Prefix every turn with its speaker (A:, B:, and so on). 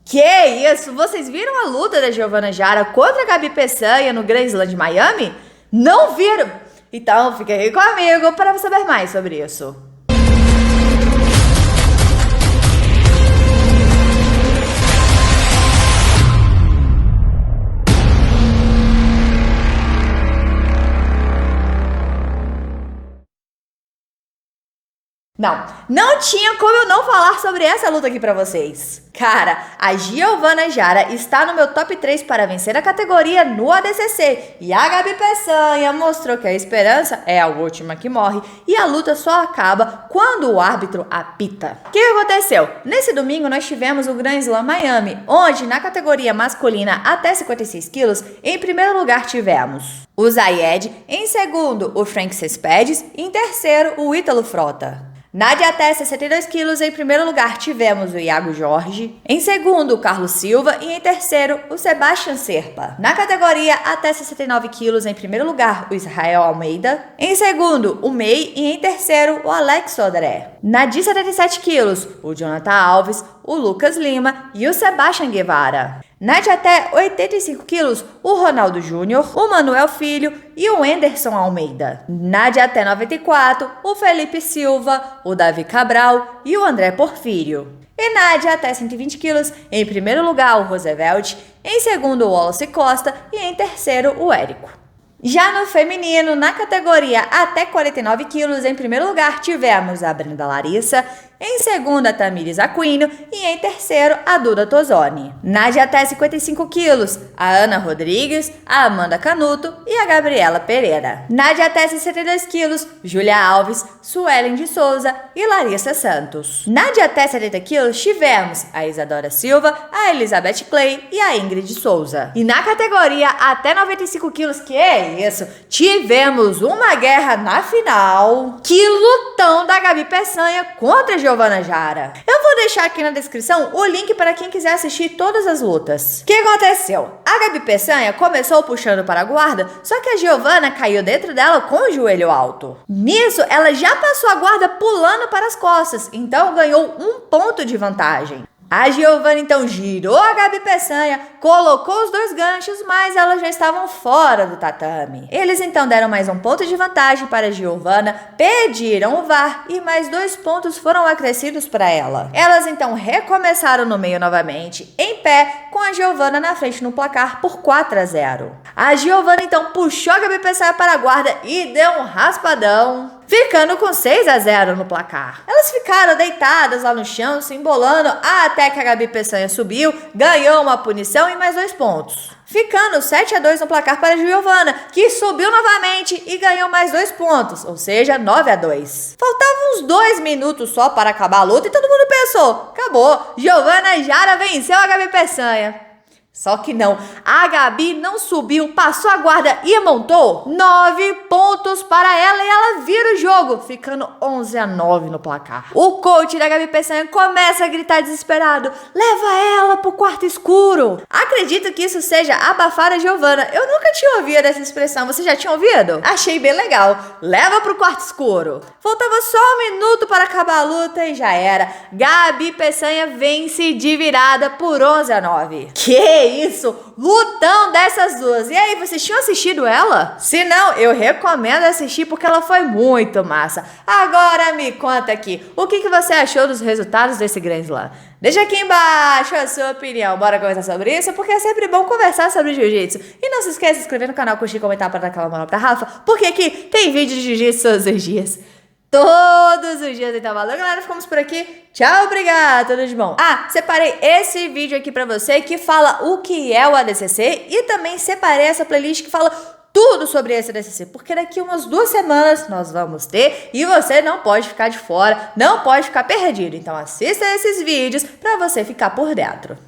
A: Que isso? Vocês viram a luta da Giovana Jara contra a Gabi Peçanha no Grand Slam de Miami? Não viram? Então fica aí comigo para saber mais sobre isso. Não tinha como eu não falar sobre essa luta aqui pra vocês. Cara, a Giovana Jara está no meu top 3 para vencer a categoria no ADCC. E a Gabi Peçanha mostrou que a esperança é a última que morre e a luta só acaba quando o árbitro apita. O que aconteceu? Nesse domingo nós tivemos o Grand Slam Miami, onde na categoria masculina até 56 quilos, em primeiro lugar tivemos o Zayed, em segundo o Frank Cespedes e em terceiro o Ítalo Frota. Na de até 62 quilos, em primeiro lugar, tivemos o Iago Jorge, em segundo, o Carlos Silva e em terceiro, o Sebastian Serpa. Na categoria até 69 quilos, em primeiro lugar, o Israel Almeida, em segundo, o May e em terceiro, o Alex Sodré. Na de 77 quilos, o Jonathan Alves, o Lucas Lima e o Sebastian Guevara. Na de até 85 quilos, o Ronaldo Júnior, o Manuel Filho e o Anderson Almeida. Na de até 94, o Felipe Silva, o Davi Cabral e o André Porfírio. E na de até 120 quilos, em primeiro lugar o Roosevelt, em segundo o Wallace Costa e em terceiro o Érico. Já no feminino, na categoria até 49 quilos, em primeiro lugar tivemos a Brenda Larissa, em segundo a Tamires Aquino e em terceiro a Duda Tozoni. Na de até 55 quilos, a Ana Rodrigues, a Amanda Canuto e a Gabriela Pereira. Na de até 62 quilos, Júlia Alves, Suelen de Souza e Larissa Santos. Na de até 70 quilos tivemos a Isadora Silva, a Elizabeth Clay e a Ingrid Souza. E na categoria até 95 quilos, que é isso, tivemos uma guerra na final. Que lutão da Gabi Peçanha contra a Giovana Jara. Eu vou deixar aqui na descrição o link para quem quiser assistir todas as lutas. O que aconteceu? A Gabi Peçanha começou puxando para a guarda, só que a Giovana caiu dentro dela com o joelho alto. Nisso, ela já passou a guarda pulando para as costas, então ganhou 1 ponto de vantagem. A Giovana então girou a Gabi Peçanha, colocou os 2 ganchos, mas elas já estavam fora do tatame. Eles então deram mais 1 ponto de vantagem para a Giovana, pediram o VAR e mais 2 pontos foram acrescidos para ela. Elas então recomeçaram no meio novamente, em pé, com a Giovana na frente no placar por 4-0. A Giovana então puxou a Gabi Peçanha para a guarda e deu um raspadão, ficando com 6-0 no placar. Elas ficaram deitadas lá no chão, se embolando, até que a Gabi Peçanha subiu, ganhou uma punição e mais 2 pontos. Ficando 7-2 no placar para a Giovana, que subiu novamente e ganhou mais 2 pontos, ou seja, 9-2. Faltavam uns 2 minutos só para acabar a luta e todo mundo pensou, acabou, Giovana Jara venceu a Gabi Peçanha. Só que não, a Gabi não subiu, passou a guarda e montou 9 pontos para ela e ela vira o jogo, ficando 11-9 no placar. O coach da Gabi Peçanha começa a gritar desesperado, leva ela pro quarto escuro. Acredito que isso seja abafar a Giovana, eu nunca tinha ouvido essa expressão, você já tinha ouvido? Achei bem legal, leva pro quarto escuro. Faltava só 1 minuto para acabar a luta e já era. Gabi Peçanha vence de virada por 11-9. Que isso, lutão dessas duas. E aí, vocês tinham assistido ela? Se não, eu recomendo assistir porque ela foi muito massa. Agora me conta aqui, o que você achou dos resultados desse Grand Slam? Deixa aqui embaixo a sua opinião. Bora conversar sobre isso, porque é sempre bom conversar sobre jiu-jitsu. E não se esqueça de se inscrever no canal, curtir e comentar para dar aquela moral pra Rafa, porque aqui tem vídeo de jiu-jitsu todos os dias. Todos os dias, então valeu galera, ficamos por aqui, tchau, obrigado, tudo de bom. Separei esse vídeo aqui pra você que fala o que é o ADCC e também separei essa playlist que fala tudo sobre esse ADCC, porque daqui umas 2 semanas nós vamos ter e você não pode ficar de fora, não pode ficar perdido, então assista esses vídeos pra você ficar por dentro.